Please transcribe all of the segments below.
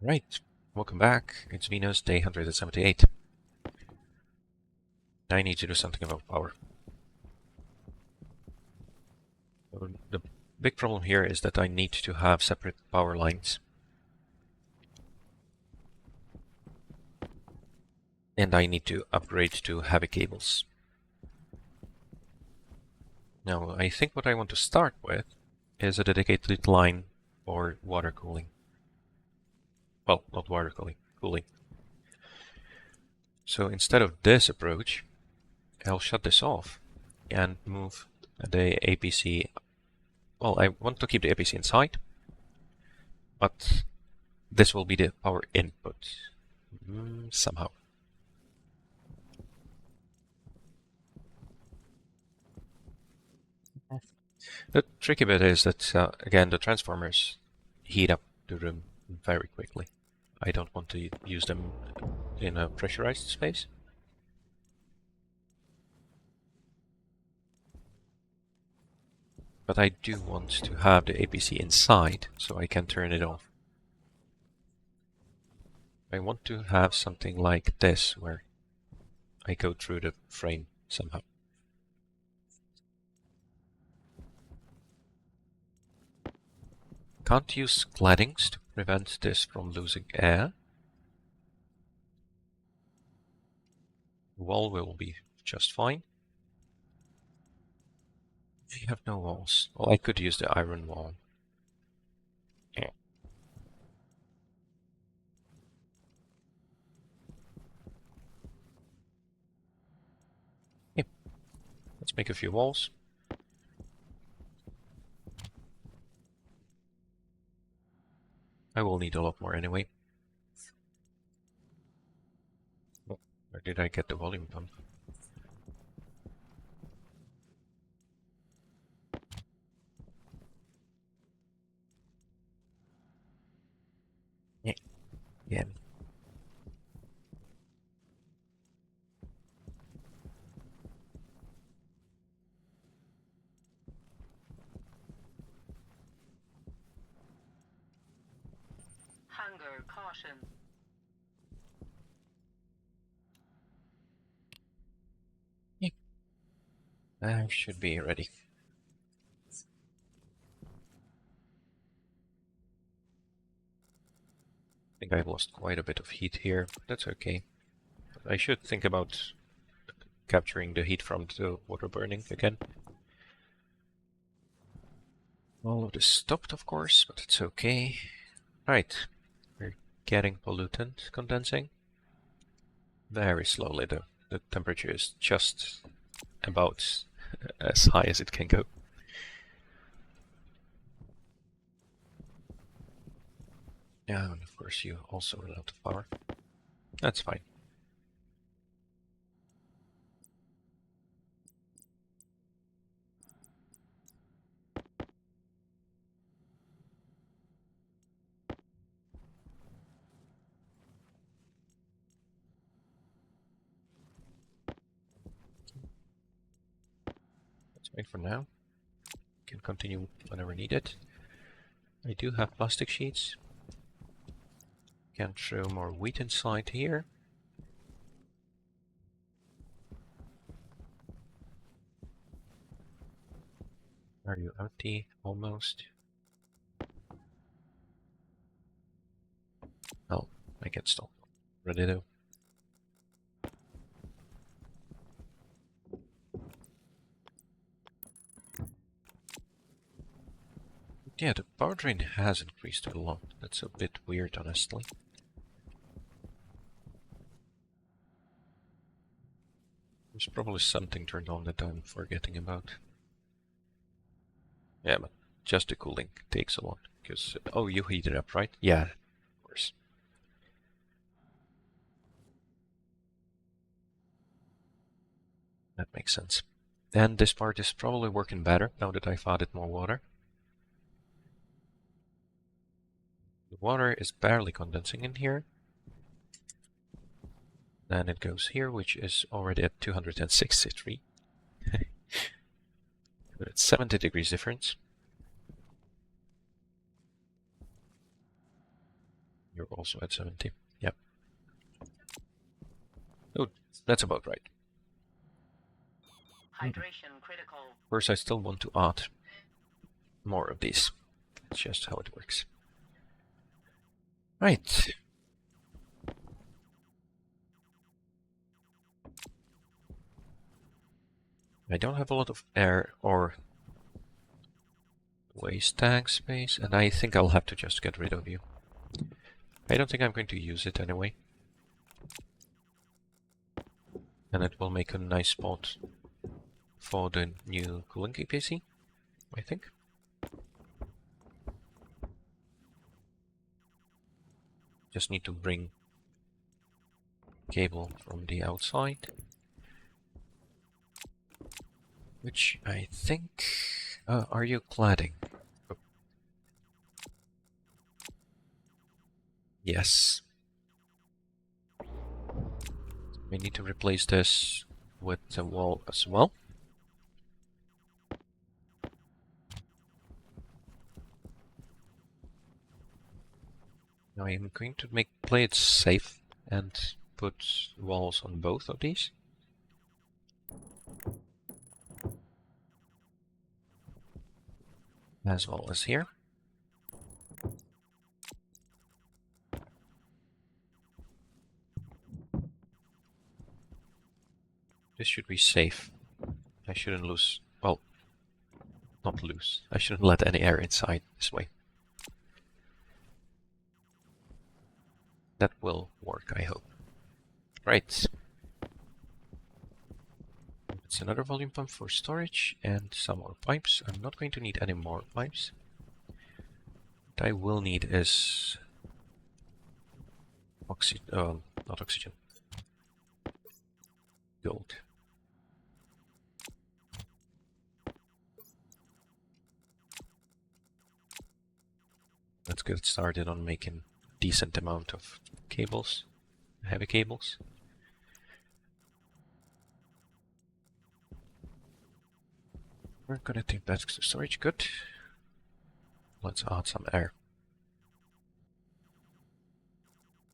Right, welcome back. It's Venus, day 178. I need to do something about power. So the big problem here is that I need to have separate power lines. And I need to upgrade to heavy cables. Now, I think what I want to start with is a dedicated line for water cooling. Well, not water cooling, cooling. So instead of this approach, I'll shut this off and move the APC. Well, I want to keep the APC inside, but this will be the power input somehow. The tricky bit is that, again, the transformers heat up the room very quickly. I don't want to use them in a pressurized space. But I do want to have the APC inside, so I can turn it off. I want to have something like this, where I go through the frame somehow. Can't use claddings to prevent this from losing air. The wall will be just fine. I have no walls. Well, I could use the iron wall. Yeah. Yeah. Let's make a few walls. I will need a lot more anyway. Oh, where did I get the volume pump? Yeah. Yeah. Hunger caution. Yeah. I should be ready. I think I've lost quite a bit of heat here, but that's okay. I should think about capturing the heat from the water burning again. All of this stopped, of course, but it's okay. Right, we're getting pollutant condensing. Very slowly, though. The temperature is just about as high as it can go. Yeah, and of course you also run out of power. That's fine. That's fine for now. Can continue whenever needed. I do have plastic sheets. Can throw more wheat inside here. Are you empty? Almost. Oh, I get stopped. Ready though. Yeah, the power drain has increased a lot. That's a bit weird, honestly. There's probably something turned on that I'm forgetting about. Yeah, but just the cooling takes a lot. Because, oh, you heat it up, right? Yeah, of course. That makes sense. And this part is probably working better now that I've added more water. The water is barely condensing in here. Then it goes here, which is already at 263. But it's 70 degrees difference. You're also at 70. Yep. Oh, that's about right. Hydration critical. First, I still want to add more of these. That's just how it works. Right. I don't have a lot of air or waste tank space, and I think I'll have to just get rid of you. I don't think I'm going to use it anyway. And it will make a nice spot for the new cooling PC, I think. Just need to bring cable from the outside. Which I think... are you cladding? Oh. Yes. We need to replace this with the wall as well. Now I'm going to play it safe and put walls on both of these. As well as here. This should be safe. I shouldn't lose... well, not lose. I shouldn't let any air inside this way. That will work, I hope. Right. It's another volume pump for storage and some more pipes. I'm not going to need any more pipes. What I will need is... not oxygen. Gold. Let's get started on making a decent amount of cables, heavy cables. We're gonna take that to storage, good. Let's add some air.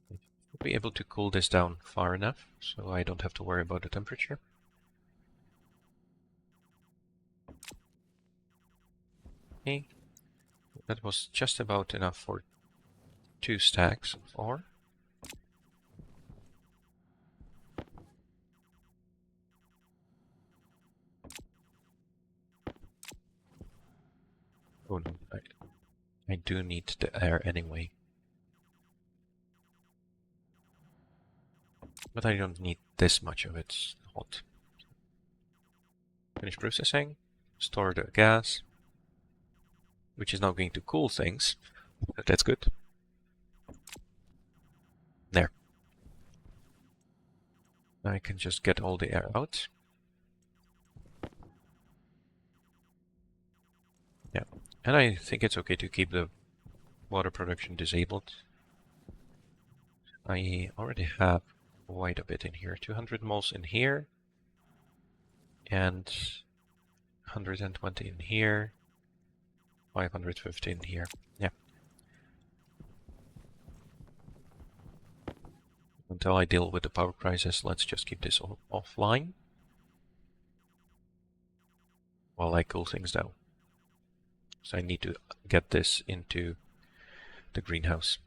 We'll be able to cool this down far enough, so I don't have to worry about the temperature. Okay, that was just about enough for 2 stacks of ore. Oh no, I do need the air anyway. But I don't need this much of it hot. Finish processing, store the gas, which is now going to cool things. That's good. There. Now I can just get all the air out. Yeah, and I think it's okay to keep the water production disabled. I already have quite a bit in here. 200 moles in here. And 120 in here. 550 in here. Yeah. Until I deal with the power crisis, let's just keep this offline. While I cool things down. So I need to get this into the greenhouse.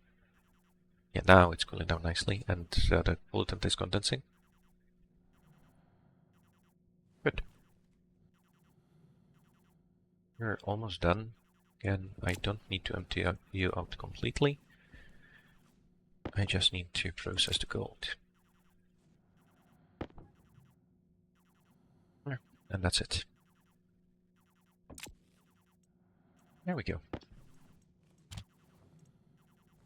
Yeah, now it's cooling down nicely, and the pollutant is condensing. Good. We're almost done. Again, I don't need to empty you out completely. I just need to process the gold. And that's it. There we go.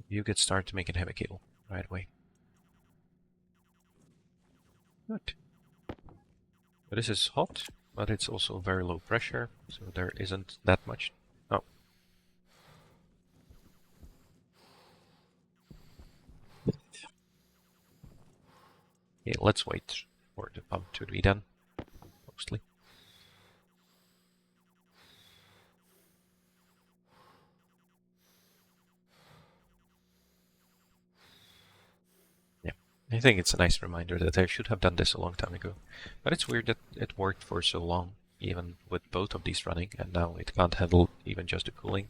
You get started making heavy cable right away. Good. But this is hot, but it's also very low pressure, so there isn't that much. Oh. Okay, let's wait for the pump to be done, mostly. I think it's a nice reminder that I should have done this a long time ago. But it's weird that it worked for so long, even with both of these running, and now it can't handle even just the cooling.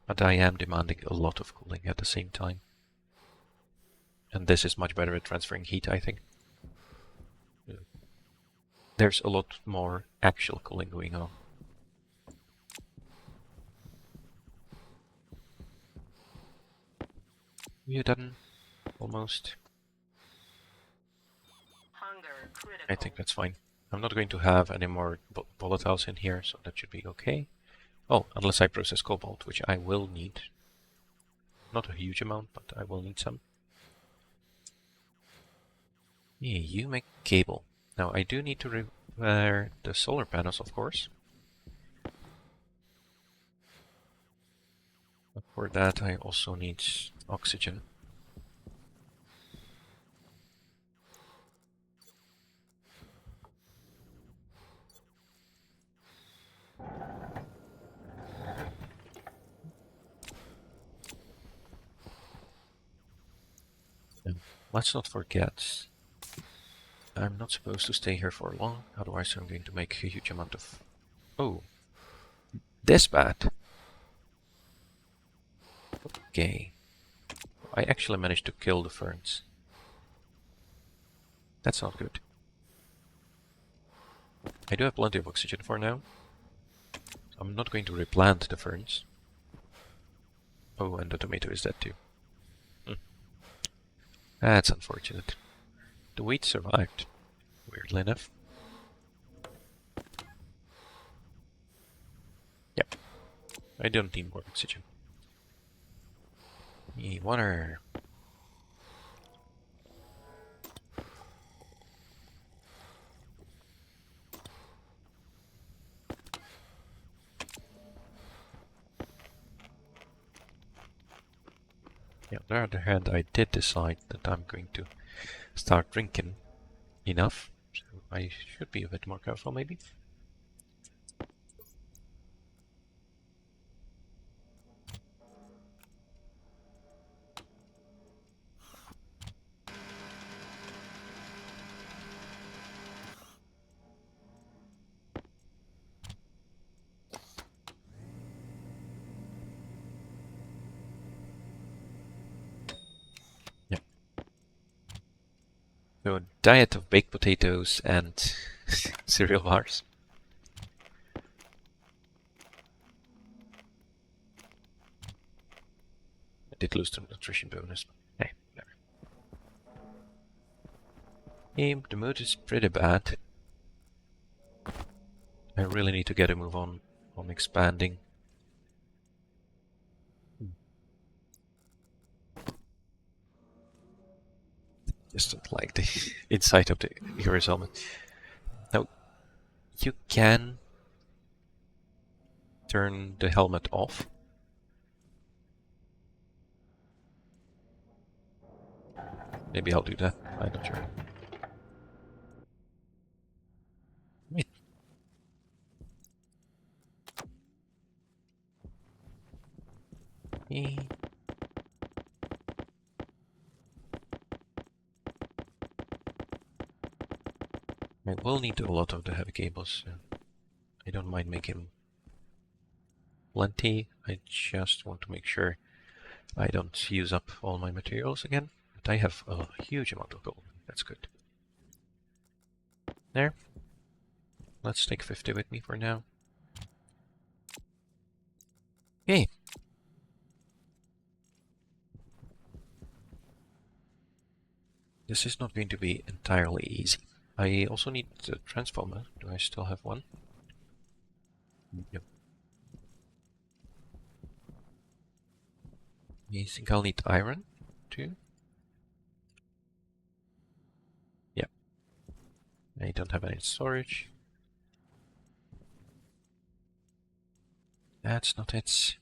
But I am demanding a lot of cooling at the same time. And this is much better at transferring heat, I think. There's a lot more actual cooling going on. You done? Almost. I think that's fine. I'm not going to have any more volatiles in here, so that should be okay. Oh, unless I process cobalt, which I will need. Not a huge amount, but I will need some. Yeah, you make cable. Now I do need to repair the solar panels, of course. But for that I also need oxygen. And let's not forget, I'm not supposed to stay here for long, otherwise I'm going to make a huge amount of... Oh, this bad. Okay. I actually managed to kill the ferns. That's not good. I do have plenty of oxygen for now. I'm not going to replant the ferns. Oh, and the tomato is dead too. That's unfortunate. The wheat survived, weirdly enough. Yep. I don't need more oxygen. Need water. Yeah, on the other hand, I did decide that I'm going to start drinking enough. So I should be a bit more careful, maybe. Yeah. So a diet of baked potatoes and cereal bars. I did lose the nutrition bonus, but hey, whatever. The mood is pretty bad. I really need to get a move on expanding. Just don't like the inside of the hero's helmet. Now, you can turn the helmet off. Maybe I'll do that. I'm not sure. Wait. Eh. I will need a lot of the heavy cables. So I don't mind making plenty. I just want to make sure I don't use up all my materials again. But I have a huge amount of gold. That's good. There. Let's take 50 with me for now. Okay. This is not going to be entirely easy. I also need the transformer. Do I still have one? Yep. I think I'll need iron too. Yep. I don't have any storage. That's not it.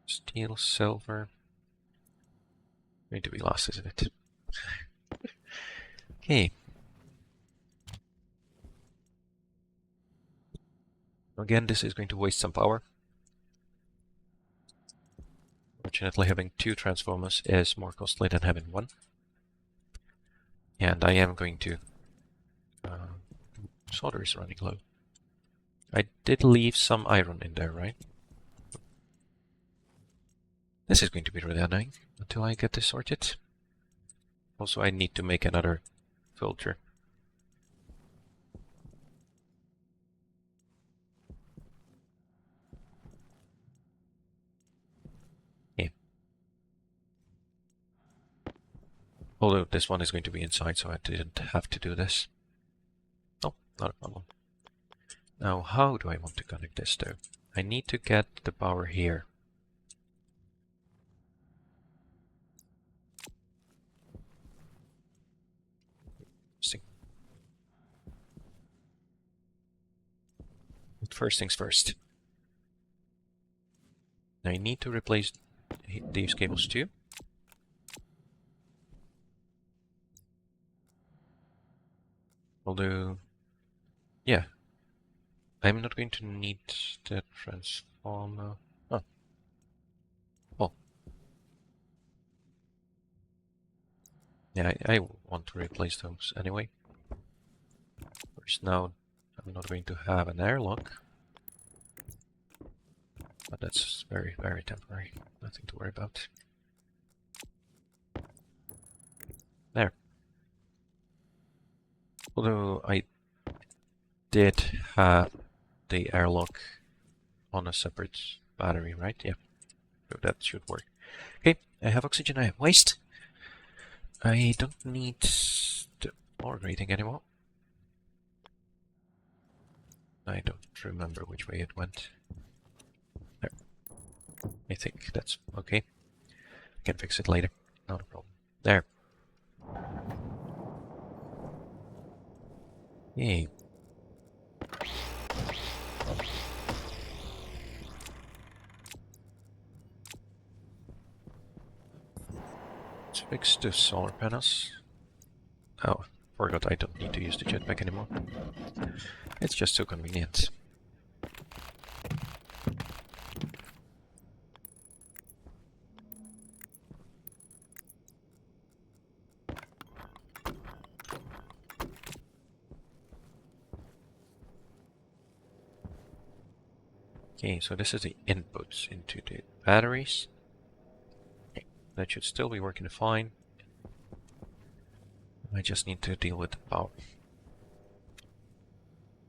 Steel, silver. Going to be lost, isn't it? Okay. Again, this is going to waste some power. Fortunately, having 2 transformers is more costly than having 1. And I am going to... solder is running low. I did leave some iron in there, right? This is going to be really annoying until I get this sorted. Also, I need to make another filter. Yeah. Although this one is going to be inside, so I didn't have to do this. Oh, not a problem. Now, how do I want to connect this though? I need to get the power here. But first things first. I need to replace these cables too. Although, yeah, I'm not going to need the transformer. Oh, well, yeah, I want to replace those anyway. First, now I'm not going to have an airlock, but that's very, very temporary. Nothing to worry about. There. Although I did have the airlock on a separate battery, right? Yeah, so that should work. Okay, I have oxygen, I have waste. I don't need the ore grading anymore. I don't remember which way it went. There. I think that's okay. Can fix it later. Not a problem. There. Yay. Let's fix the solar panels. Oh, forgot I don't need to use the jetpack anymore. It's just so convenient. Okay, so this is the inputs into the batteries. Okay, that should still be working fine. I just need to deal with the power.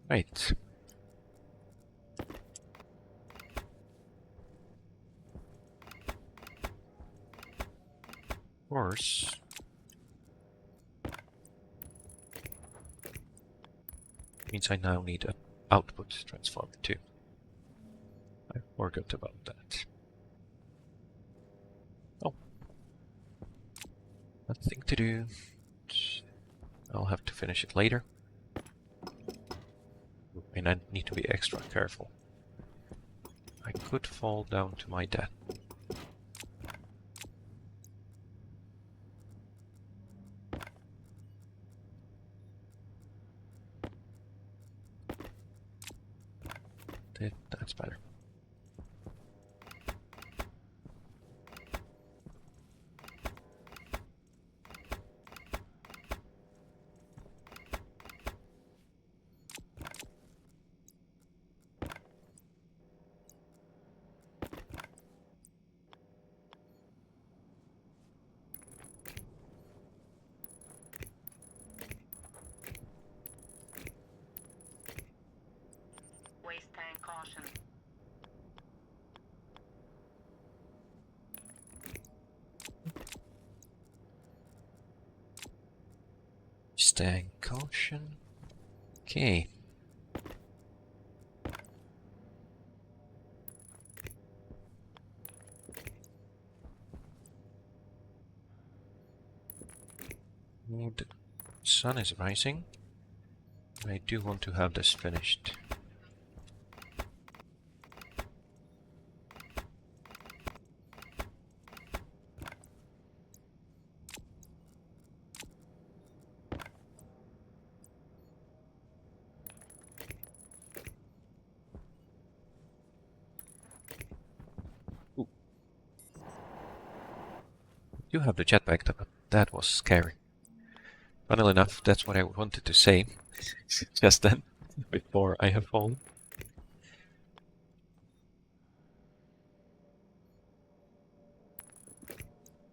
Right. Of course. Means I now need an output transformer too. I forgot about that. Oh. Nothing to do. I'll have to finish it later. And I need to be extra careful. I could fall down to my death. That's better. Waste tank caution. Staying caution. Okay. The sun is rising. I do want to have this finished. Ooh. You have the jetpack, but that was scary. Funnily enough, that's what I wanted to say just then, before I have fallen.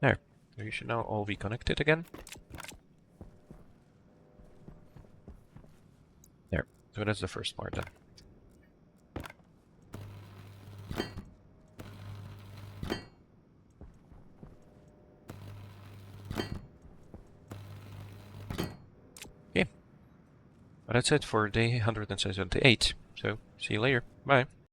There. You should now all be connected again. There. So that's the first part then. Okay. But that's it for day 178. So, see you later. Bye.